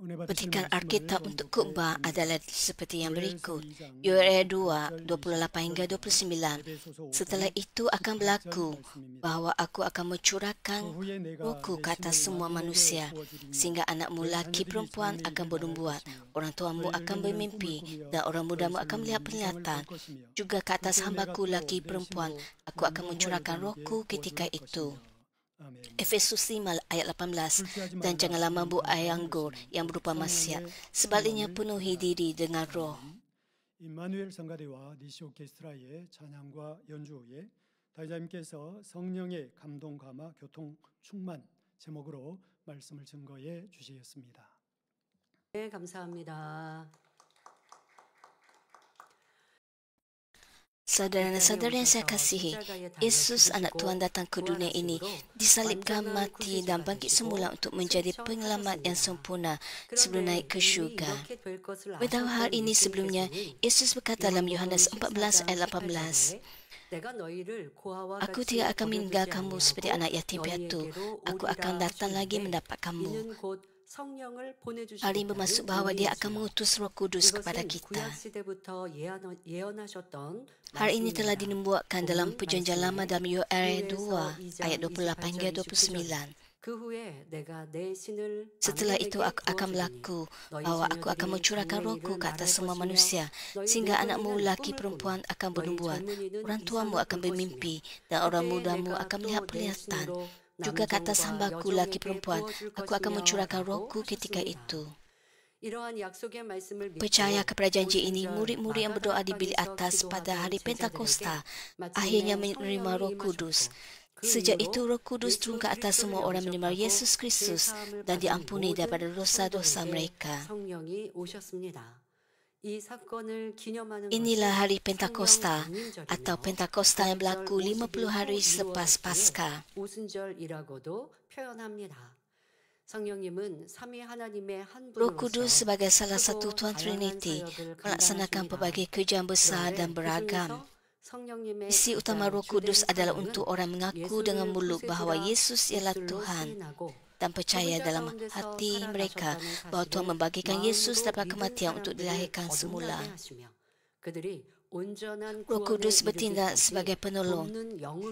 Petikan Alkitab untuk khotbah adalah seperti yang berikut. Yoel 2, 28 hingga 29. Setelah itu akan berlaku bahawa aku akan mencurahkan rohku ke atas semua manusia, sehingga anakmu laki perempuan akan bernubuat, orang tuamu akan bermimpi, dan orang mudamu akan melihat penglihatan. Juga ke atas hambaku laki perempuan, aku akan mencurahkan rohku ketika itu. Efesus 5 ayat 18. Dan janganlah mabuk air anggur yang berupa maksiat, sebaliknya penuhi diri dengan roh. 임마누엘 성가대와 니시 오케스트라의 찬양과 연주 후에 다이자님께서 성령의 감동 감화 교통 충만 제목으로 말씀을 증거해 주시겠습니다. 네, 감사합니다. Saudara dan saudara yang saya kasihi, Yesus anak Tuhan datang ke dunia ini, disalibkan, mati dan bangkit semula untuk menjadi penyelamat yang sempurna sebelum naik ke syurga. Pada hal ini sebelumnya, Yesus berkata dalam Yohanes 14 ayat 18, Aku tidak akan meninggalkanmu seperti anak yatim piatu. Aku akan datang lagi mendapat kamu. Hal ini bermaksud bahawa dia akan mengutus Roh Kudus kepada kita. Hal ini telah dinubuatkan dalam perjanjian lama dalam Yoel 2 ayat 28 hingga 29. Setelah itu akan berlaku bahawa aku akan mencurahkan rohku ke atas semua manusia, sehingga anakmu laki perempuan akan bernubuat, orang tuamu akan bermimpi, dan orang mudamu akan melihat penglihatan. Juga ke atas hambaku laki perempuan, aku akan mencurahkan rohku ketika itu. Percaya kepada janji ini, murid-murid yang berdoa di bilik atas pada hari Pentakosta akhirnya menerima Roh Kudus. Sejak itu Roh Kudus turun ke atas semua orang menerima Yesus Kristus dan diampuni daripada dosa-dosa mereka. Inilah hari Pentakosta atau Pentakosta yang berlaku 50 hari selepas Paskah. Roh Kudus sebagai salah satu Tuhan Trinity melaksanakan pelbagai kerja yang besar dan beragam. Misi utama Roh Kudus adalah untuk orang mengaku dengan mulut bahawa Yesus ialah Tuhan dan percaya dalam hati mereka bahawa Tuhan membagikan Yesus daripada kematian untuk dilahirkan semula. Roh Kudus bertindak sebagai penolong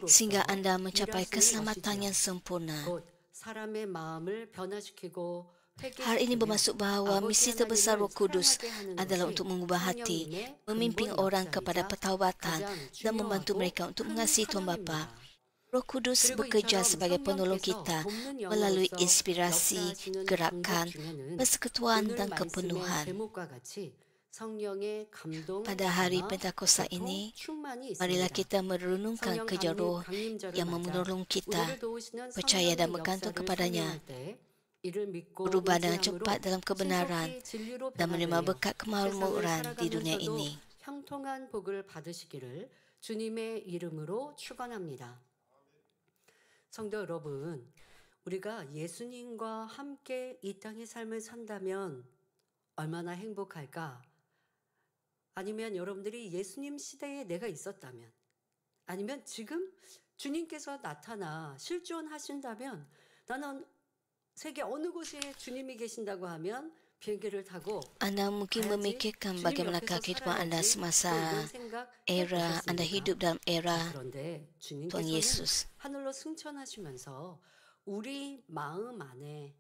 sehingga anda mencapai keselamatan yang sempurna. Hal ini bermaksud bahawa misi terbesar Roh Kudus adalah untuk mengubah hati, memimpin orang kepada pertaubatan dan membantu mereka untuk mengasihi Tuhan Bapa. Roh Kudus bekerja sebagai penolong kita melalui inspirasi, gerakan, persekutuan dan kepenuhan. Pada hari Pentakosta ini, marilah kita merenungkan kerja Roh yang menolong kita, percaya dan bergantung kepadanya, berubah dengan cepat dalam kebenaran dan menerima berkat kemakmuran di dunia ini. 성도 여러분, 우리가 예수님과 함께 이 땅의 삶을 산다면 얼마나 행복할까? 아니면 여러분들이 예수님 시대에 내가 있었다면, 아니면 지금 주님께서 나타나 실존하신다면 나는 세계 어느 곳에 주님이 계신다고 하면 비행기를 타고 Anda mungkin memikirkan bagaimanakah kehidupan anda semasa era anda hidup dalam era Tuhan Yesus. 하늘로 승천하시면서 우리 마음 안에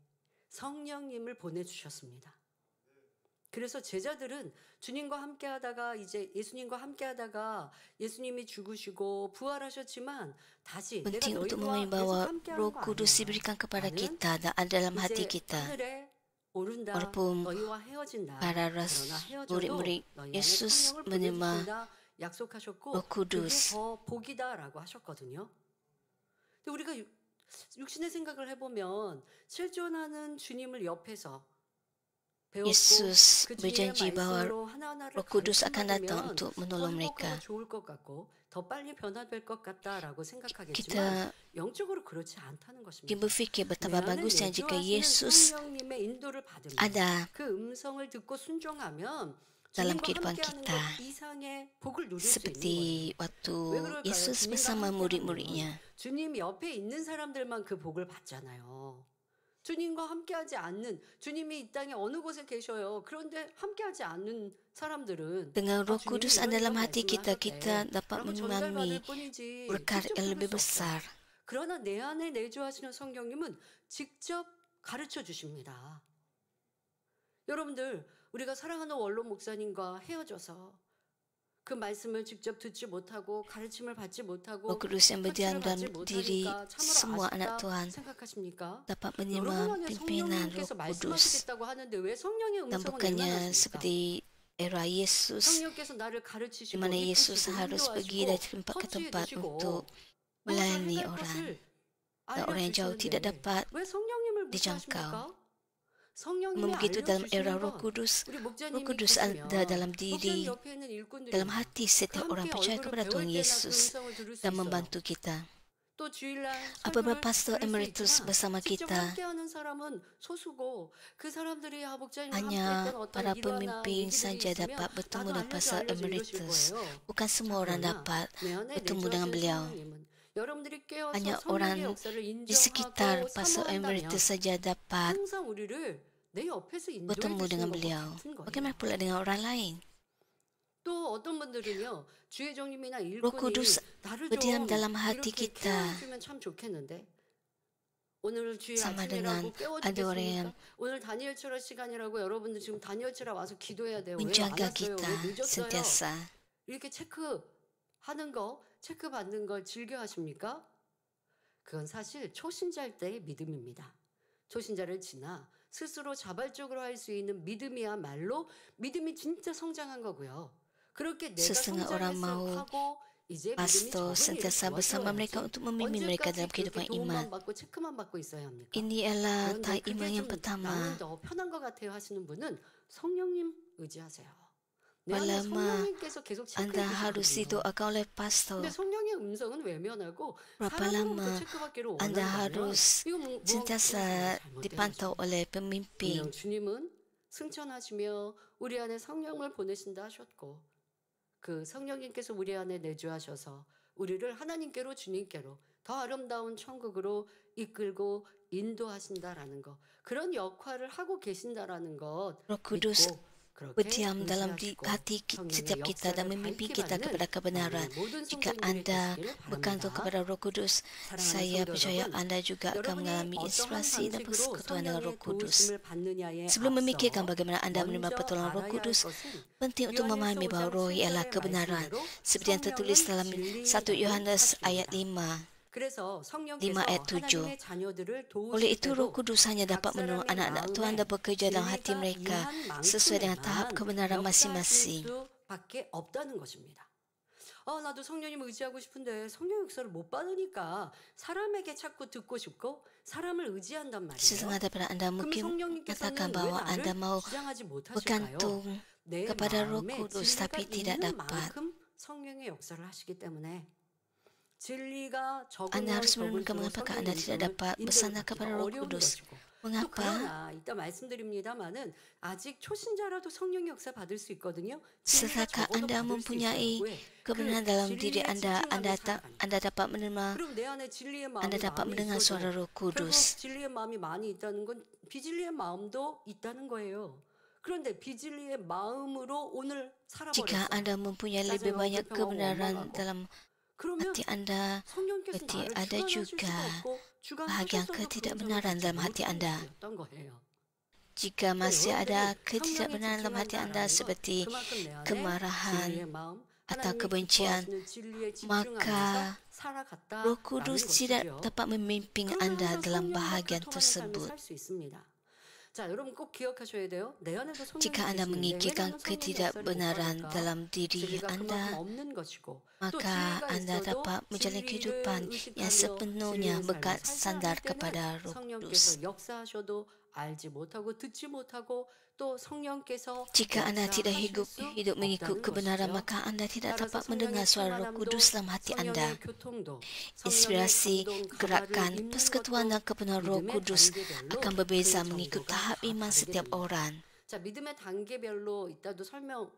성령님을 보내주셨습니다. 그래서 제자들은 주님과 함께하다가 이제 예수님과 함께하다가 예수님이 죽으시고 부활하셨지만 다시 내가 Penting untuk 너희와 memahami 계속 bahawa 함께한 Roh 거 Kudus 아니야. diberikan kepada 나는 kita dan ada dalam hati 이제 kita. 하늘에 오른다. Walaupun 너희와 헤어진다. para 그러나 헤어져도 murid-murid 너희 안에 Yesus 성령을 menerima 보내주신다 약속하셨고 Roh 그게 Kudus. 더 복이다라고 하셨거든요. 근데 우리가 육신의 생각을 해보면 실존하는 주님을 옆에서 Yesus berjanji bahawa Roh Kudus akan datang untuk menolong mereka. Kita berfikir betapa bagusnya jika Yesus ada dalam kehidupan kita, seperti waktu Yesus bersama murid-muridnya. 주님 옆에 있는 사람들만 그 복을 받잖아요. 주님과 함께하지 않는, 주님이 이 땅에 어느 곳에 계셔요. 그런데 함께하지 않는 사람들은 Dengan Roh 주님이 Kudus ada dalam 이런 hati 말씀을 kita, kita 하셨대. dapat 라고 memahami 전달받을 뿐이지 berkat 직접 yang 들을 lebih 수 없어. besar. 그러나 내 안에 내주하시는 성령님은 직접 가르쳐 주십니다. 여러분들, 우리가 사랑하는 원로 목사님과 헤어져서 그 말씀을 직접 듣지 못하고 가르침을 받지 Roh 못하고 Kudus yang berdiam 터치를 받지 dalam diri 못하니까 semua 참으로 anak 아쉽다 Tuhan 생각하십니까? dapat 여러분 menerima 안에 pimpinan Roh 성령님께서 Kudus. 말씀하시겠다고 하는데 왜 성령의 Dan 음성은 bukannya 외면하십니까? seperti era Yesus, 성령께서 나를 di 가르치시고 mana Yesus 이끄시고 harus pergi 인도하시고 dari tempat ke 터치해 tempat 주시고 untuk 무엇을 melayani 행할 orang. 것을 Dan orang yang jauh tidak 알려주시는데 dapat 왜 성령님을 dijangkau. 무시하십니까? 성령님이 Memang begitu dalam era 알려주시는 Roh 건 Kudus, 우리 Roh 목자님이 Kudus 계시면 ada dalam 목자님 diri, 옆에 있는 일꾼들이 dalam hati setiap orang 함께 percaya 얼굴을 kepada 배울 Tuhan 때나 그 Yesus 음성을 들을 수 dan 있어요. membantu kita. 또 주일날 Apabila 설교를 Pastor 들을 수 Emeritus 있지만 bersama 직접 kita, 함께하는 사람은 소수고 그 사람들이 목자님과 hanya 함께했던 어떤 para 일화나 pemimpin 얘기들이 saja 있으면 dapat bertemu 나도 dengan Pastor 알려줘 이러실 Emeritus. 거예요. Bukan semua orang 그러나 dapat 내 안에 bertemu dengan 내주하신 beliau. 성령님은 여러분들이 깨어서 Hanya 성령의 orang 역사를 di sekitar 인정하고 Pastor 사모한다면 Emeritus saja dapat 항상 우리를 내 옆에서 인도해 bertemu 주시는 dengan 것과 beliau. 같은 거예요. Bagaimana pula dengan orang lain? 또 어떤 분들은요, 주의종님이나 Roh 일꾼이 Kudus 나를 berdiam 좀 dalam hati 이렇게 kita. 케어해주면 참 좋겠는데 오늘 주일 Sama 아침이라고 dengan ada orang yang 깨워주겠습니까? 오늘 다니엘 철학 시간이라고 여러분들 지금 다니엘 철학 와서 기도해야 돼요. 왜 안 menjaga 왔어요? kita 왜 늦었어요? sentiasa. 이렇게 체크하는 거, 체크받는 걸 즐겨 하십니까? 그건 사실 초신자일 때의 믿음입니다. 초신자를 지나 스스로 자발적으로 할 수 있는 믿음이야말로 믿음이 진짜 성장한 거고요. 그렇게 내가 Setengah orang mau 성장했어 하고 이제 믿음이 pastor 적응이 sentiasa bersama mereka 되어야지. untuk membimbing mereka dalam 언제까지 그렇게 kehidupan iman. 도움만 받고 체크만 받고 있어야 합니까? Ini adalah 그런데 tahap 그게 iman yang 좀 pertama. 나는 더 편한 것 같아요 하시는 분은 성령님 의지하세요. 내 안에 Malam 성령님께서 계속 Anda 체크해 harus 주시거든요. didoakan oleh pastor. 근데 성령의 음성은 외면하고 Berapa 사람으로부터 lama 체크받기를 Anda 원한다면 harus 이거 무엇 sentiasa dipantau oleh pemimpin. 분명 주님은 승천하시며 우리 안에 성령을 보내신다 하셨고 그 성령님께서 우리 안에 내주하셔서 우리를 하나님께로 주님께로 더 아름다운 천국으로 이끌고 인도하신다라는 것, 그런 역할을 하고 계신다라는 것 Roh Kudus 믿고 그렇게 berdiam dalam 의지하시고 hati 성령의 setiap kita dan 역사를 memimpin 밝히 kita 받는 kepada kebenaran. 우리 모든 Jika 성도님들이 Anda 되시기를 bergantung 바랍니다. kepada Roh Kudus, 사랑하는 saya 성도 percaya 여러분, Anda juga akan 여러분이 mengalami 어떠한 inspirasi dan 방식으로 persekutuan dengan Roh 성령의 Kudus. 도우심을 받느냐에 Sebelum memikirkan 앞서 bagaimana Anda menerima 먼저 pertolongan Roh 알아야 할 Kudus, 것은 penting untuk memahami bahawa Roh ialah kebenaran, seperti yang tertulis dalam 1 Yohanes ayat 5. 그래서 5 성령께서 ayat 7. 하나님의 자녀들을 Oleh 도우실 itu Roh 때도 Kudus hanya dapat 각 menolong 사람의 anak-anak Tuhan 마음에 dan bekerja dalam hati 진리가 mereka 임한 sesuai dengan tahap 만큼에만 kebenaran 역사하실 masing-masing. 수밖에 없다는 것입니다. 나도 성령님 의지하고 싶은데 성령 역사를 못 받으니까 사람에게 자꾸 듣고 싶고 사람을 의지한단 말이에요. Setengah daripada Anda 그럼 mungkin 성령님께서는 왜 mengatakan bahawa Anda 나를 mau 주장하지 못하실까요? bergantung 내 kepada Roh 마음에 Kudus 진리가 tapi tidak 있는 dapat. 만큼 성령의 역사를 하시기 때문에 진리가 적으면 Anda harus 적을수록 merenungkan mengapa 성령의 Anda tidak 음성을 dapat 인도를 bersandar 받기가 kepada Roh 어려운 Kudus. 것이고 또 Mengapa? 그러나 이따 말씀드립니다마는 아직 초신자라도 성령의 역사 받을 수 있거든요. 진리가 Setelahkah 적어도 Anda 받을 수 mempunyai 있어요. 왜? kebenaran 그 dalam diri 진리에 Anda, 집중하며 살아가니까. Anda dapat menerima, 그럼 내 안에 진리의 Anda 마음이 dapat 많이 mendengar suara 있어도 Roh 결국 Kudus. 진리의 마음이 많이 있다는 건 비진리의 마음도 있다는 거예요. 그런데 비진리의 마음으로 오늘 Jika 살아버렸어. Anda mempunyai lebih 짜증나고 banyak 불평하고 kebenaran 원망하고. dalam 그러면 hati Anda, 성령께서 berarti 나를 ada 주관하실 juga 수가 없고 bahagian 주관하셔서도 ketidakbenaran dalam hati Anda. 었던 거예요. Jika masih ada 여러분들이 ketidakbenaran dalam hati Anda 성령에 seperti 그만큼 내 안에 kemarahan 진리의 마음, atau 하나님이 kebencian, 기뻐하시는 진리에 maka 집중하면서 살아갔다라는 Roh Kudus tidak 것이죠. dapat membimbing 그러면 Anda 항상 dalam 성령과 bahagian 교통하는 삶을 tersebut. 살 수 있습니다. 자, 여러분 꼭 기억하셔야 돼요. 내 안에도 성령이 Jika Anda 계시는데 왜 mengikirkan 나는 성령의 역사를 못 ketidakbenaran 받을까? dalam diri 진리가 그만큼 Anda, 없는 것이고 또 maka 지혜가 Anda 있어도 dapat menjalani 진리를 kehidupan yang 의식하며 sepenuhnya 진리의 삶을 bersandar 살 kepada 때는 Roh 성령께서 Kudus. 역사하셔도 알지 못하고 듣지 못하고 또 성령께서 Jika Anda tidak 역사하실 수 hidup mengikut 없다는 kebenaran, 것이죠. maka Anda tidak 따라서 dapat mendengar 성령의 suara Roh 충만함도 Kudus dalam hati Anda. 성령의 교통도 성령의 Inspirasi, 감동, gerakan, 가발을 입는 persekutuan dan 것도 kepenuhan Roh 믿음의 Kudus 단계별로 akan 그 berbeza mengikut 정도가 tahap 다 iman 다르게 setiap 됩니다. orang. 자, 믿음의 단계별로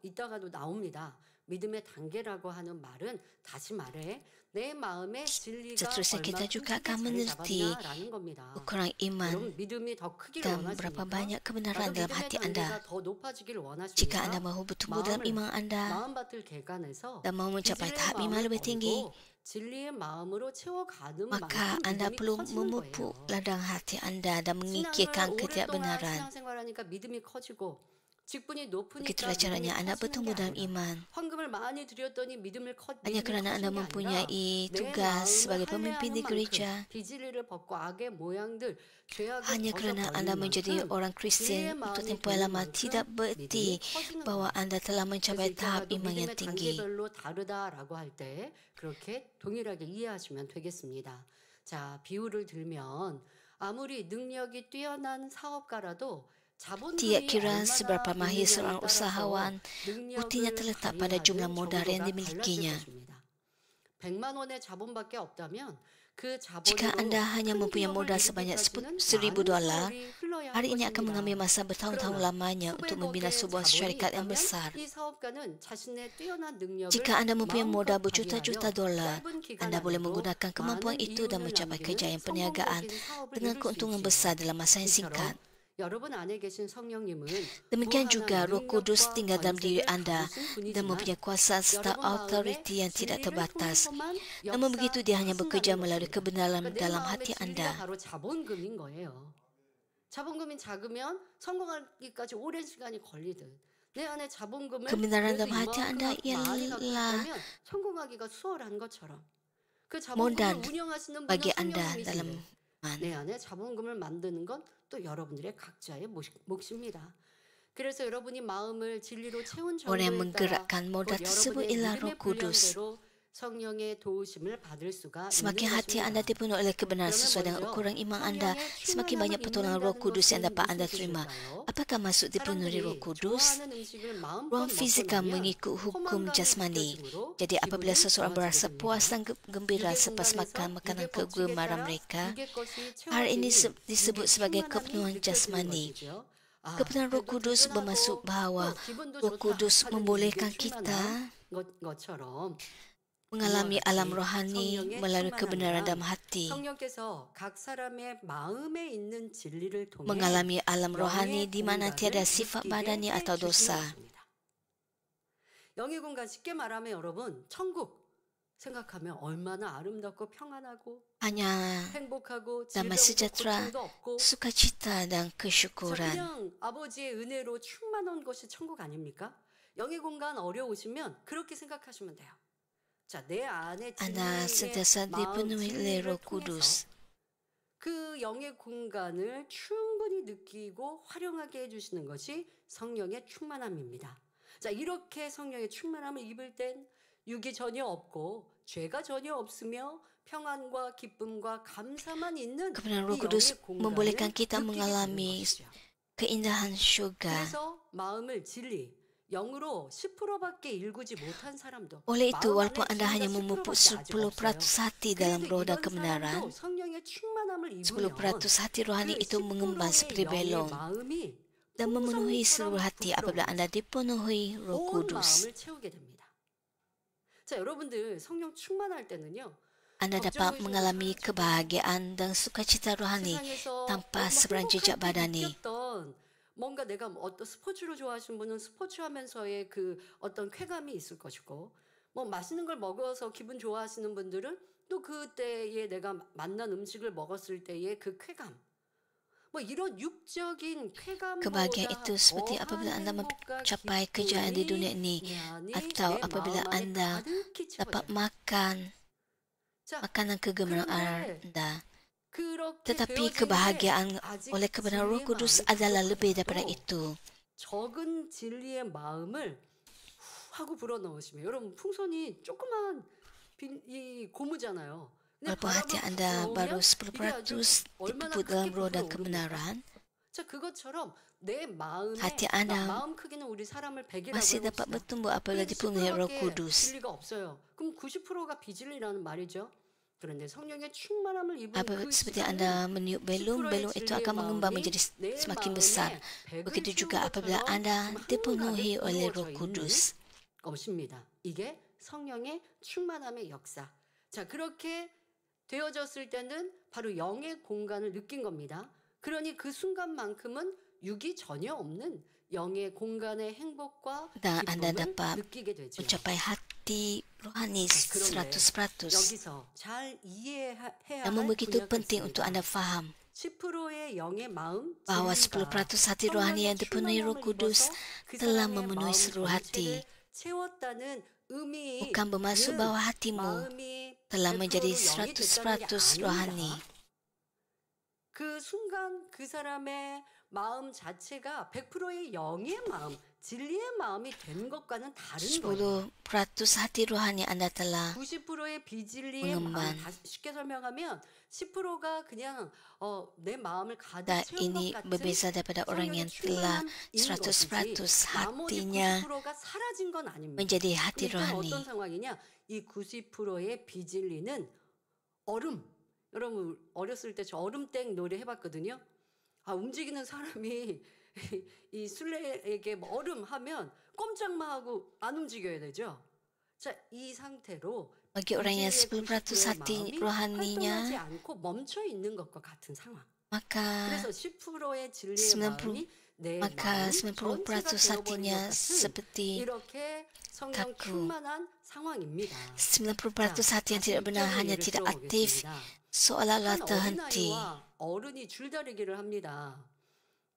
이따가도 나옵니다. 믿음의 단계라고 하는 말은 다시 말해 내 마음의 진리가 Seterusnya kita 얼마큼 juga 크게 akan 자리 meneliti 잡았냐라는 겁니다. ukuran iman 여러분 믿음이 더 크기를 dan berapa 원하십니까? banyak kebenaran 나도 dalam 믿음의 hati 단계가 anda. 더 높아지기를 Jika anda 원하십니까? mahu bertumbuh dalam 마음을 iman anda 마음밭을 개간해서 dan mahu mencapai 비질의 tahap iman 마음을 lebih tinggi, 버리고 진리의 마음으로 채워가는 maka 만큼 anda 믿음이 perlu 커지는 memupuk 거예요. ladang hati anda dan 신앙을 mengikirkan 오랫동안 ketidakbenaran. 신앙생활하니까 믿음이 커지고 직분이 Begitulah 높으니까 믿음이 caranya anda 커지는 게 bertumbuh dalam 아니라 iman. 헌금을 많이 드렸더니 믿음이 Hanya kerana anda 커진 게 아니라 mempunyai 내 tugas 마음을 sebagai pemimpin 할례하는 di 만큼 gereja, 비진리를 벗고 악의 모양들 죄악을 hanya kerana anda 벗어버리는 menjadi 만큼 orang 진리의 Kristian untuk 마음이 tempoh 되는 lama tidak 만큼 bererti 믿음이 커지는 bahwa 거예요. anda telah 그래서 mencapai tahap 이따가도 iman yang 믿음의 tinggi. 단계별로 다르다라고 할 때 그렇게 동일하게 이해하시면 되겠습니다. 자, 비유를 들면 아무리 능력이 뛰어난 사업가라도 Tidak 자본금이 kira 얼마나 seberapa mahir 있느냐에 seorang 따라서 usahawan, buktinya 능력을 terletak pada jumlah 발휘하는 modal yang 정도가 달라질 dimilikinya. 것입니다. 100만 원의 자본밖에 없다면 그 Jika 자본으로 anda hanya 큰 mempunyai 기업을 modal sebanyak 이루기까지는 $1,000, 많은 세월이 흘러야 할 hari ini akan mengambil 것입니다. masa bertahun-tahun 그러나 lamanya untuk membina 수백억의 sebuah 자본이 syarikat yang 있다면 besar. 이 사업가는 자신의 뛰어난 능력을 Jika anda mempunyai modal 마음껏 berjuta-juta 발휘하여 dolar, 짧은 기간 anda boleh 안에도 menggunakan kemampuan 많은 itu dan 이윤을 mencapai 남기는 kejayaan perniagaan 성공적인 사업을 dengan 이룰 수 keuntungan 있지요. besar dalam masa yang singkat. 이처럼 여러분 안에 계신 성령님은 Demikian juga 무한한 Roh Kudus 능력과 tinggal dalam diri 권세를 anda 가지신 dan 분이지만 mempunyai kuasa serta 여러분 마음에 autoriti yang tidak 진리를 terbatas. 통해서만 Namun begitu dia hanya bekerja 역사하신다는 melalui 것입니다. kebenaran 그러니까 내 dalam 마음의 hati 진리가 anda. 바로 자본금인 거예요. 자본금이 작으면 성공하기까지 오랜 시간이 걸리듯 내 안에 자본금을 Kebenaran 그래도 dalam hati anda 이만큼 많이 갖고 ialah 있다면 성공하기가 수월한 것처럼 그 modal 자본금을 운영하시는 bagi 분은 anda dalam 성령님이신데 iman. 내 안에 자본금을 만드는 건 또 여러분들의 각자의 몫입니다. 그래서 여러분이 마음을 진리로 채운 Orang yang 정도에 따라 menggerakkan modal 곧 tersebut 여러분의 ialah 믿음의 Roh Kudus. 분량대로 성령의 도우심을 받을 수가 Semakin 있는 hati anda 것입니다. dipenuhi oleh kebenaran 그러면 sesuai dengan 먼저 ukuran iman anda, 성령의 semakin banyak 충만함을 pertolongan Roh 입는다는 Kudus yang 것은 dapat anda 무슨 terima. 뜻일까요? Apakah maksud dipenuhi Roh 사람들이 Kudus? 좋아하는 음식을 마음껏 Ruang 먹고 fizikal 나면 mengikut hukum 포만감이 jasmani. 느껴지므로 Jadi apabila 기분이 seseorang berasa 좋아지게 puas 됩니다. dan gembira 육의 selepas 공간에서 makan makanan 육의 법칙에 kegemaran 따라 mereka, 육의 것이 hal ini 채워지니 disebut 육의 sebagai 충만함이 kepenuhan 느껴지는 jasmani. 것이죠. 아, Kebenaran Roh 배도 Kudus 든든하고 bermaksud bahawa 또 기분도 Roh 좋다 Kudus 하는 membolehkan 육의 kita 충만한 것처럼 mengalami 이와 alam 같이 rohani 성령의 melalui kebenaran 충만함이란 dalam hati. 성령께서 각 사람의 마음에 있는 진리를 통해 Mengalami alam rohani 영의 di mana 공간을 tiada sifat 느끼게 badani atau 해주시는 dosa. 것입니다. 영의 공간 쉽게 말하면 여러분 천국 생각하면 얼마나 아름답고 평안하고 Hanya 행복하고 damai 질병도 sejahtera, 고통도 없고 sukacita dan 자, kesyukuran. 그냥 아버지의 은혜로 충만한 것이 천국 아닙니까? 영의 공간 어려우시면 그렇게 생각하시면 돼요. 자, 내 안에 Anda 진리의 sentiasa 마음 dipenuhi oleh 진리를 Roh 통해서 Kudus. 그 영의 공간을 충분히 느끼고 활용하게 해주시는 것이 성령의 충만함입니다. 자, 이렇게 성령의 충만함을 입을 땐 육이 전혀 없고 죄가 전혀 없으며 평안과 기쁨과 감사만 있는 Kebenaran Roh 이 Kudus 영의 공간을 membolehkan kita 느끼게 되는 mengalami 것이죠. keindahan syurga. 그래서 마음을 진리, 영으로 10%밖에 일구지 못한 사람도 Oleh itu, 마음 walaupun 안에 anda hanya 진리가 memupuk 10%밖에 아직 10% 없어요. hati dalam 그래도 roh dan 이런 kebenaran, 사람도 성령의 충만함을 입으면 10% hati rohani 그 itu mengembang 10%의 seperti 영의 belong 마음이 dan memenuhi seluruh 풍성처럼 hati apabila anda dipenuhi Roh 온 Kudus. 마음을 채우게 됩니다. 자, 여러분들 성령 충만할 때는요. Anda dapat mengalami kebahagiaan dan sukacita rohani 세상에서 tanpa 너무 seberang jejak 행복할 때 badani. 느꼈던 뭔가 내가 어떤 스포츠를 좋아하시는 분은 스포츠 하면서의 그 어떤 쾌감이 있을 것이고 뭐 맛있는 걸 먹어서 기분 좋아하시는 분들은 또 그때에 내가 만난 음식을 먹었을 때의 그 쾌감 뭐 이런 육적인 Kebahagiaan 쾌감보다 itu seperti 더한 apabila anda 행복과 mencapai kejayaan di dunia 기쁨이 ini 내 안에 atau 내 apabila 마음 안에 anda 가득히 dapat 채워져요. makan 자, makanan kegemaran 그런데 anda. 그렇게 Tetapi 되어지는데 kebahagiaan 아직 oleh kebenaran Roh 진리의 Kudus 마음이 adalah lebih 부족하다고 daripada itu. 적은 진리의 마음을 후 하고 불어넣으시면 여러분 풍선이 조그만 이 고무잖아요. 근데 Walaupun hati 바람을 anda baru 불어오면 이게 아주 10% 얼마나 dipupuk dalam 크게 roh dan 부풀어 오릅니까? kebenaran, 자, 그것처럼 내 마음에 hati anda 마음 크기는 우리 사람을 100이라고 masih dapat 해봅시다. bertumbuh apabila dipenuhi Roh 10%밖에 Kudus. 진리가 없어요. 그럼 90%가 비진리라는 말이죠. 그런데 성령의 충만함을 입은 Apabila 그 seperti 시간은 anda meniup belum, 10%의 belum itu 진리의 akan mengembang 마음이 menjadi 내 semakin 마음에 besar. 100을 Begitu 채운 juga apabila 것처럼 anda 지금 dipenuhi 한가득 oleh 부어져 Roh 있는 Kudus. 것입니다. 이게 성령의 충만함의 역사. 자, 그렇게 되어졌을 때는 바로 영의 공간을 느낀 겁니다. 그러니 그 순간만큼은 육이 전혀 없는 영의 공간의 행복과 Dan Anda 기쁨을 dapat 느끼게 되죠. mencapai hati rohani 그런데 100%. 여기서 잘 이해해야 할 Namun begitu 구약이 penting untuk 있습니다. Anda faham 10%의 영의 마음 bahwa 진리가 10% hati rohani yang dipenuhi Roh Kudus 그 telah 사람의 memenuhi 마음 seluruh hati. 전체를 채웠다는 의미 Bukan bermaksud bahwa hatimu 마음이 telah 100% menjadi 영이 됐다는 게 100% rohani. 아닙니다. 그 순간 그 사람의 마음 자체가 100%의 영의 마음, 진리의 마음이 된 것과는 다른 거예요. 10% hati rohani Anda telah 90%의 비진리의 마음, mengemban. 다시 쉽게 설명하면 10%가 그냥 내 마음을 가득 Dan 채운 것 ini 같은 berbeza daripada orang 성령의 yang telah 충만함인 것이지 100% 나머지 hatinya 90%가 사라진 건 아닙니다. menjadi 그럼 hati 이때는 어떤 rohani. 상황이냐? 이 90%의 비진리는 얼음. 여러분 어렸을 때 저 얼음땡 놀이 해봤거든요. 움직이는 사람이 이 술래에게 뭐 얼음 하면 꼼짝만 하고 안 움직여야 되죠. 자, 이 상태로 Bagi orang yang 비진리의 10% 90%의 hati 마음이 활동하지 rohaninya, 않고 멈춰 있는 것과 같은 상황. maka 그래서 10%의 진리의 마음이 내 maka 마음 전체가 90% 되어버린 것 hatinya 같은 seperti 이렇게 성령 kaku. 충만한 상황입니다. 90% hati yang tidak benar hanya tidak aktif, seolah-olah 한 terhenti. 어린아이와 어른이 줄다리기를 합니다.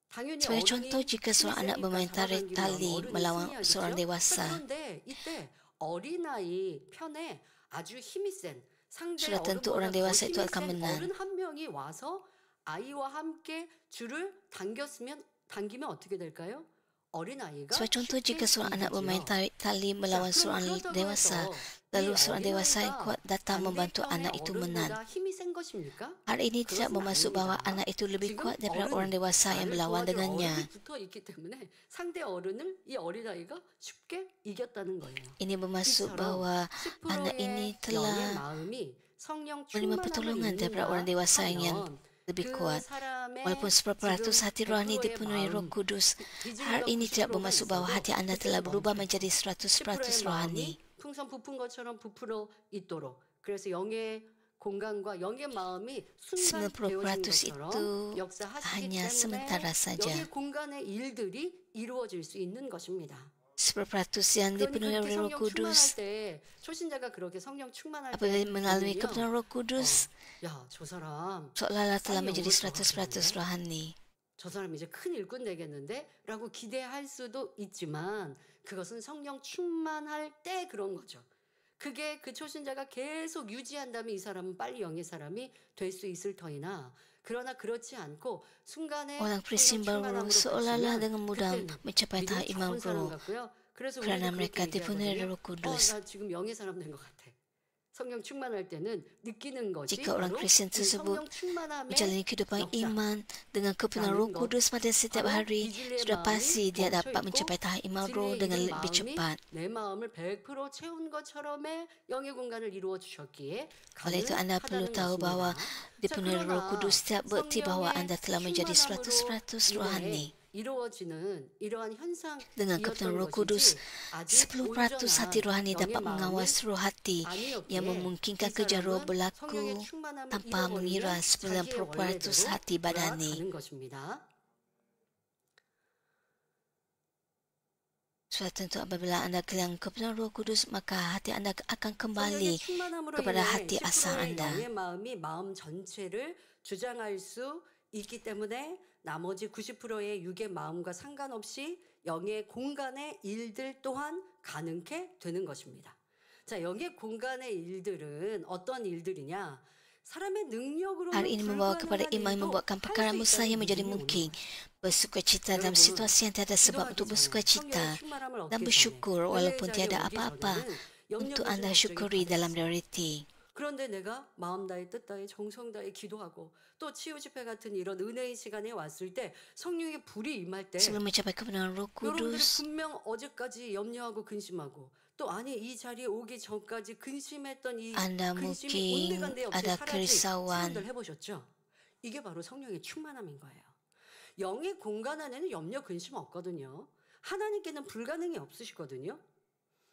당연히 Sebagai 어른이 contoh, jika seorang anak 힘이 bermain 세니까 tarik 잡아당기면 tali 어른이 melawan 승리하겠죠? seorang dewasa, 그런데 이때 어린아이 편에 아주 힘이 센 상대 sudah tentu 어른보다 orang 더 dewasa itu 힘이 akan 센 menang. 어른 한 명이 와서 아이와 함께 줄을 당기면 어떻게 될까요? 어린아이가 Sebagai contoh, 쉽게 jika seorang anak bermain 이기지요. tarik tali melawan 자, seorang 그럼 그렇다고 dewasa, 해서 lalu 이 seorang dewasa yang 어린아이가 kuat datang membantu 반대편의 anak itu menang. 어른보다 힘이 센 것입니까? Hal ini tidak 그것은 bermaksud bahwa 아닙니다. anak itu lebih 지금 kuat daripada orang 어른이 dewasa yang 나를 berlawan 도와줄 dengannya. 어른이 붙어 있기 때문에 상대 어른을 이 어린아이가 쉽게 이겼다는 거예요. Ini bermaksud 이처럼 bahwa anak ini 10%의 영의 telah 마음이 성령 menerima 충만함을 pertolongan daripada 입는다 orang dewasa yang 하면 lebih 그 kuat. 사람의 Walaupun 10% hati rohani 100%의 dipenuhi Roh 마음, Kudus, hal 비진리가 ini tidak 90%가 bermaksud bahwa 있어도 hati Anda telah 그때는 berubah 멈춰. menjadi 100% 10%의 rohani. 마음이 풍선 부푼 것처럼 부풀어 있도록. 그래서 영의 공간과 영의 마음이 순간 90% 되어진 itu 것처럼 역사하시기 hanya 때문에 sementara saja. 영의 공간의 일들이 이루어질 수 있는 것입니다. 10% yang 그러니 dipenuhi 그렇게 Roh 성령 충만할 Kudus, 때 초신자가 그렇게 성령 충만할 때 apabila melalui 보면요. kebenaran Roh Kudus, 야, 저 사람 seolah-olah telah 빨리 menjadi 영을 100% rohani. 저 사람 이제 큰 일꾼 되겠는데? 라고 기대할 수도 있지만 그것은 성령 충만할 때 그런 거죠. 그게 그 초신자가 계속 유지한다면 이 사람은 빨리 영의 사람이 될 수 있을 터이나 그러나 그렇지 않고 순간에 Orang Kristen 성령 baru 충만함으로 seolah-olah 그치면 dengan mudah 그때는 mencapai tahap 믿음이 iman 적은 사람 roh 같고요. 그래서 kerana 우리도 mereka 그렇게 dipenuhi 얘기하거든요. Roh Kudus. 나 지금 영의 사람 된 것 같아. 성령 충만할 때는 느끼는 것이 Jika orang 바로 Kristen 이 tersebut 성령 충만함의 menjalani kehidupan 역사. iman dengan kepenuhan Roh 라는 것. Kudus pada setiap 바로 hari, 비진리의 sudah 마음이 pasti dia 멈춰 dapat 있고 mencapai tahap iman roh 진리의 dengan 이른 lebih 마음이 cepat. 내 마음을 100% 채운 것처럼의 영의 공간을 이루어 주셨기에 Oleh itu anda perlu 가능하다는 tahu bahwa 것입니다. dipenuhi Roh 그러나 Kudus tidak berarti bahwa 성령의 anda telah menjadi 100% 충만함으로 rohani. 인해 이루어지는 이러한 Dengan kebenaran 현상이었던 Roh Kudus, 것이지 아직 10% hati rohani 온전한 dapat 영의 mengawas 마음이 roh hati yang 아니었기에 memungkinkan 이 kerja roh 사람은 berlaku 성령의 충만함을 tanpa 잃어버리면 mengira 자기의 90% 원래대로 hati badani. 돌아가는 것입니다. Sudah tentu apabila anda kehilangan kebenaran Roh Kudus, maka hati anda akan 성령의 kembali 충만함으로 kepada 인해 hati asal 10%의 anda. 영의 마음이 마음 전체를 주장할 수 있기 때문에 나머지 90%의 육의 마음과 상관없이 영의 공간의 일들 또한 가능케 되는 것입니다. 자, 영의 공간의 일들은 어떤 일들이냐? 사람의 능력으로는 Hal ini membawa kepada 불가능한 iman 일도 membuatkan perkara 할 수 mustahil 있다는 menjadi 믿음이 mungkin. 오는 거예요. Bersukacita dalam 여러분, situasi yang tiada sebab 기도하기 untuk 전에, bersukacita 성령의 충만함을 dan 얻기 전에, bersyukur walaupun 은혜의 자리에 tiada 오기 apa-apa 전에는 untuk 염려되지 anda 걱정이 syukuri 다 dalam 됐어요. realiti. 그런데 내가 마음 다해 뜻 다해 정성 다해 기도하고 또 치유 집회 같은 이런 은혜의 시간에 왔을 때 성령의 불이 임할 때 Sebelum mencapai kebenaran Roh 여러분들이 Kudus, 분명 어제까지 염려하고 근심하고 또 아니 이 자리에 오기 전까지 근심했던 이 anda 근심이 mungkin 온데간데 없이 ada 사라진 kerisauan. 사람들 해보셨죠? 이게 바로 성령의 충만함인 거예요. 영의 공간 안에는 염려 근심 없거든요. 하나님께는 불가능이 없으시거든요.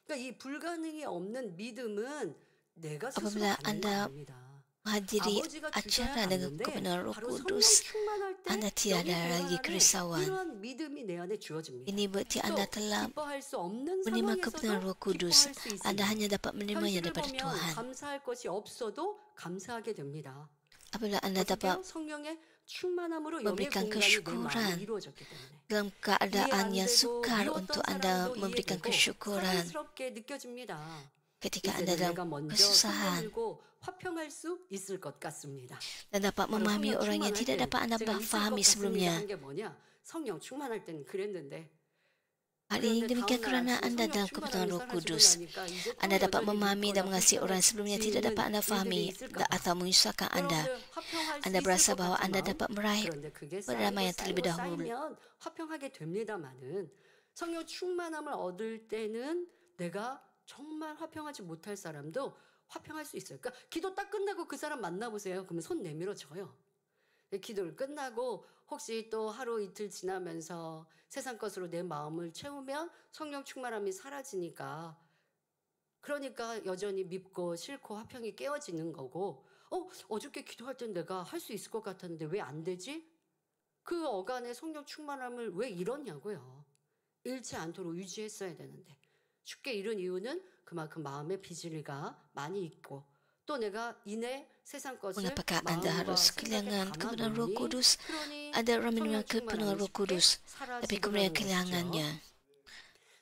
그러니까 이 불가능이 없는 믿음은 내가 스스로 Apabila 갖는 거 Anda 아닙니다. menghadiri 아버지가 주셔야 acara dengan 갖는데 kebenaran Roh 바로 성령 Kudus, 충만할 때 Anda tidak 영의 ada lagi 공간 안에 kerisauan. 이러한 믿음이 내 안에 주어집니다. Ini berarti 또 Anda telah 기뻐할 수 없는 menerima kebenaran 상황에서도 Roh Kudus. 기뻐할 수 Anda 있습니다. hanya dapat menerimanya 현실을 daripada 보면 Tuhan. 감사할 것이 없어도 감사하게 됩니다. Apabila Anda dapat 어떻게요? 성령의 충만함으로 영의 memberikan 공간이 내 마음에 kesyukuran 이루어졌기 때문에 dalam 이해 keadaan 안 yang 되고 sukar 미웠던 untuk Anda 사람도 memberikan 이해되고 kesyukuran 사랑스럽게 느껴집니다. ketika Anda 이제는 dalam 내가 먼저 손 kesusahan 내밀고 화평할 수 있을 것 같습니다. dan dapat 바로 memahami 성령 orang yang 충만할 tidak 때 dapat Anda 제가 있을 것 fahami 같습니다 sebelumnya. 한 게 뭐냐? 성령 충만할 때는 그랬는데 Hal ini 그런데 demikian 다음날 kerana 아침에 Anda 성령 dalam kebenaran 충만함이 Roh 사라지고 Kudus. 나니까 이제 또 Anda dapat 여전히 memahami dan 믿거나 mengasihi orang 불평할 sebelumnya 수 tidak 있는 dapat Anda 일들이 fahami 있을까 봐. atau menyusahkan Anda. 여러분들 화평할 수 Anda 있을 berasa 것 bahwa 같은 Anda 마음 dapat meraih 그런데 그게 perdamaian terlebih 쌓이고 dahulu. 쌓이면 화평하게 됩니다마는 성령 충만함을 얻을 때는 내가 정말 화평하지 못할 사람도 화평할 수 있어요. 그러니까 기도 딱 끝나고 그 사람 만나보세요. 그러면 손 내밀어 줘요. 기도를 끝나고 혹시 또 하루 이틀 지나면서 세상 것으로 내 마음을 채우면 성령 충만함이 사라지니까 그러니까 여전히 밉고 싫고 화평이 깨어지는 거고 어저께 기도할 땐 내가 할 수 있을 것 같았는데 왜 안 되지? 그 어간의 성령 충만함을 왜 잃었냐고요. 잃지 않도록 유지했어야 되는데 쉽게 잃은 이유는 그만큼 마음의 비질리가 많이 있고 또 내가 이내 세상 것을 Mengapakah Anda 마음과 harus 생각에 kehilangan kebenaran Roh 담아놓니? Kudus? 그러니 Ada orang 성령 menerima kebenaran 충만함이 Roh 쉽게 Kudus, tapi kemudian 사라지더라는 것이죠. kehilangannya.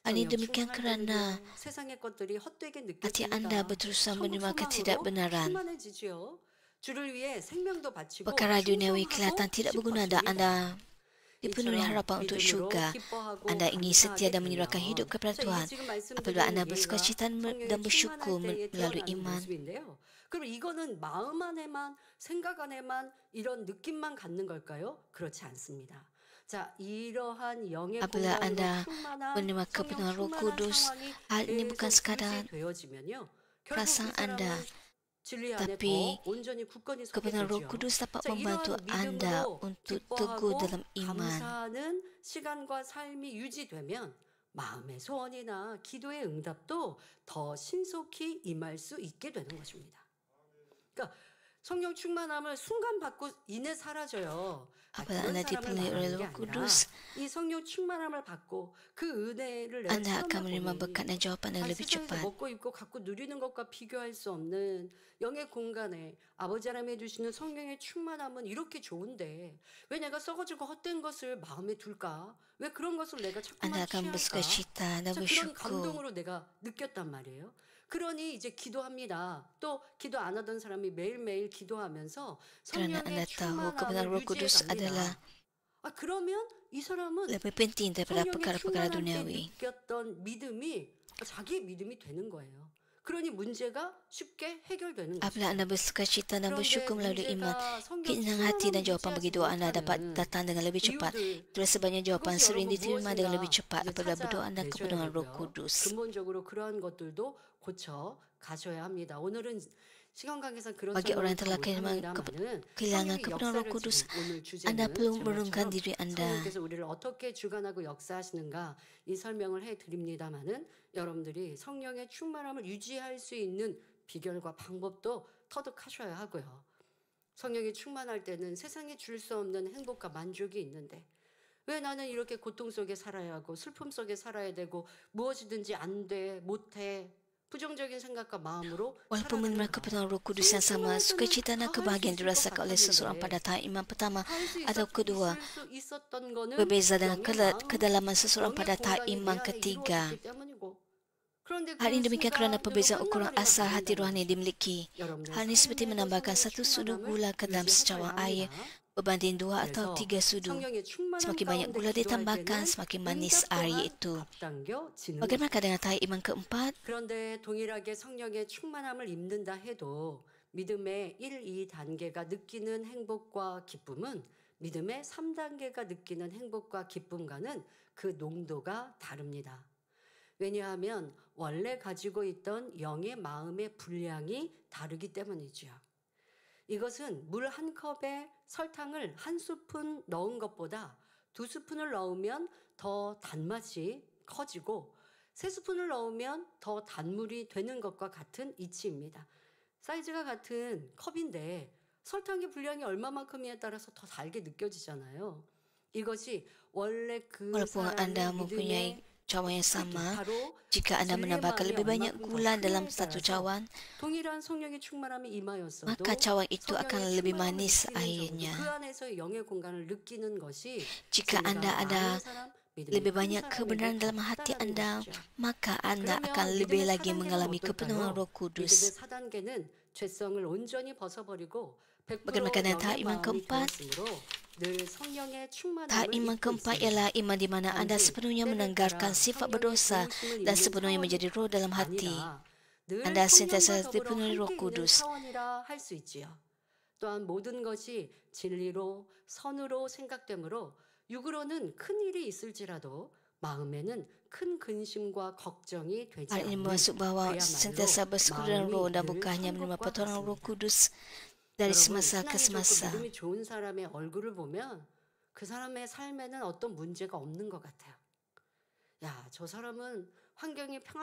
Hal ini 성령 demikian 충만할 kerana 때는요, 세상의 것들이 헛되게 hati Anda 느껴집니다. berusaha 천국 menerima 소망으로 ketidakbenaran. 충만해지지요. 주를 위해 생명도 바치고 Perkara duniawi 충성하고 kelihatan tidak berguna dan 싶어집니다. Anda dipenuhi 이처럼 harapan untuk 믿음으로 syurga. 기뻐하고 Anda ingin setia 감사하게 dan menyerahkan 되면 hidup kepada 자, 이게 Tuhan. 지금 Apabila Anda 말씀드리는 bersuka 예가 cita 성령이 dan bersyukur 충만할 때에 melalui 드러나는 iman. 모습인데요. 그럼 이거는 마음 안에만 생각 안에만 이런 느낌만 갖는 걸까요? 그렇지 않습니다. 자, 이러한 영의 Apabila 공간으로 Anda 충만한 menerima 성령 kebenaran Roh 충만한 Kudus, 상황이 hal ini bukan 계속 sekadar 유지되어지면요. 결국 그 perasaan Anda, 사람은 진리 안에 tapi 더 온전히 굳건히 서게 kebenaran Roh 되죠. Kudus dapat 자, membantu 이러한 Anda 믿음으로 untuk teguh 기뻐하고 dalam iman. 감사하는 시간과 삶이 유지되면 마음의 소원이나 기도의 응답도 더 신속히 임할 수 있게 되는 것입니다. 그러니까 성령 충만함을 순간 받고 이내 사라져요. Apabila 그런 Anda 사람을 dipenuhi oleh 말하는 게 Roh 아니라 Kudus, 이 성령 충만함을 받고 그 은혜를 내가 Anda akan 체험해 menerima berkat 보니 dan jawapan yang lebih 세상에서 cepat. 먹고 입고 갖고 누리는 것과 비교할 수 없는 영의 공간에 아버지 하나님이 주시는 성령의 충만함은 이렇게 좋은데 왜 내가 썩어지고 헛된 것을 마음에 둘까? 왜 그런 것을 내가 자꾸만 Anda akan bersuka 취할까? cita dan 그런 bersyukur. 감동으로 내가 느꼈단 말이에요. 그러니 이제 기도합니다. 또 기도 안 하던 사람이 매일매일 기도하면서 Kerana Anda 성령의 tahu kebenaran 충만함을 Roh 유지해 Kudus adalah 갑니다. 그러면 이 사람은 lebih penting daripada 성령의 perkara-perkara 충만할 때 duniawi. 느꼈던 믿음이 자기의 믿음이 되는 거예요. 그러니 문제가 쉽게 해결되는 거죠. Apabila Anda bersuka cita dan 그런데 bersyukur melalui iman, 문제가 성령 keinginan hati dan 충만함을 jawapan bagi 유지하지 doa Anda dapat 못하는 datang dengan lebih cepat. 이유들 Itulah sebabnya jawapan 그것이 sering 여러분 diterima dengan lebih 무엇인가 cepat 이제 apabila berdoa Anda 찾아내셔야 kepada Roh 되고요. Kudus. 근본적으로 그러한 것들도 고쳐 가셔야 합니다. 오늘은 시간 관계상 그런 Bagi orang yang telah 설명을 kehilangan 못합니다만은 kehilangan 성령의 kebenaran Roh 역사를 Kudus, 지금 오늘 Anda 주제는 perlu merungkan 제목처럼 diri Anda. 성령께서 우리를 어떻게 주관하고 역사하시는가 이 설명을 해드립니다만은 여러분들이 성령의 충만함을 유지할 수 있는 비결과 방법도 터득하셔야 하고요. 성령이 충만할 때는 세상에 줄 수 없는 행복과 만족이 있는데 왜 나는 이렇게 고통 속에 살아야 하고 슬픔 속에 살아야 되고 무엇이든지 안 돼, 못해 부정적인 생각과 마음으로 Walaupun menerima 살아가는가? kebenaran Roh Kudus yang sama, sukacita dan kebahagiaan dirasakan oleh seseorang pada tahap iman pertama atau kedua berbeza dengan kedalaman seseorang pada tahap iman ketiga. Hal ini demikian kerana perbezaan ukuran asal hati rohani dimiliki. Hal ini seperti menambahkan satu sudu gula ke dalam secawang air berbanding 2 atau 3 sudu. Semakin banyak gula ditambahkan, semakin manis air itu. Bagaimana dengan tahap iman keempat? 그런데 동일하게 성령의 충만함을 입는다 해도 믿음의 1, 2단계가 느끼는 행복과 기쁨은 믿음의 3단계가 느끼는 행복과 기쁨과는 그 농도가 다릅니다. 왜냐하면 원래 가지고 있던 영의 마음의 분량이 다르기 때문이지요. 이것은 물 한 컵에 설탕을 한 스푼 넣은 것보다 2스푼을 넣으면 더 단맛이 커지고 세 스푼을 넣으면 더 단물이 되는 것과 같은 이치입니다. 사이즈가 같은 컵인데 설탕의 분량이 얼마만큼이에 따라서 더 달게 느껴지잖아요. 이것이 원래 그 Walaupun Anda 사람의 mempunyai 믿음의 cawan yang 크기, sama, 바로 jika Anda 진리의 menambahkan 마음이 lebih banyak 얼마큼 더 gula dalam 크냐에 satu 따라서 cawan, 동일한 성령의 충만함이 임하였어도 maka cawan itu akan 성령의 lebih 충만함을 manis 느끼는 정도, 그 airnya. 안에서의 영의 공간을 느끼는 것이 Jika Anda 진리가 ada 많은 사람, 믿음이 lebih 큰 banyak 사람에게 kebenaran dalam hati 같다라는 Anda, 것이죠. maka Anda akan 그러면 lebih 믿음의 lagi 4단계는 mengalami kepenuhan 어떨까요? Roh 믿음의 Kudus. 4단계는 죄성을 온전히 벗어버리고 100% Bagaimana tahap 영의 iman 마음이 keempat? 되었으므로 늘 성령의 Tahap 충만함을 iman 입고 keempat 있습니다. ialah iman di mana Anda 단지 sepenuhnya 때를 menanggalkan 따라 sifat 성령의 berdosa 도우심을 dan 입는 sepenuhnya 차원이 menjadi roh dalam hati. 아니라 늘 Anda 성령과 sentiasa 더불어 dipenuhi Roh 함께 있는 Kudus. 차원이라 할 수 있지요. 또한 모든 것이 진리로 선으로 생각되므로 육으로는 큰 일이 있을지라도 마음에는 큰 근심과 걱정이 되지 Hal ini 않는 bermaksud bahawa 그야말로 sentiasa bersekutu dengan roh 마음이 dan 늘 bukan hanya menerima 천국과 pertolongan Roh 같습니다. Kudus dari 여러분, semasa ke 신앙이 좋고 semasa. 믿음이 좋은 사람의 얼굴을 보면 그 사람의 삶에는 어떤 문제가 없는 것 같아요. 야, 저 사람은 환경이 평안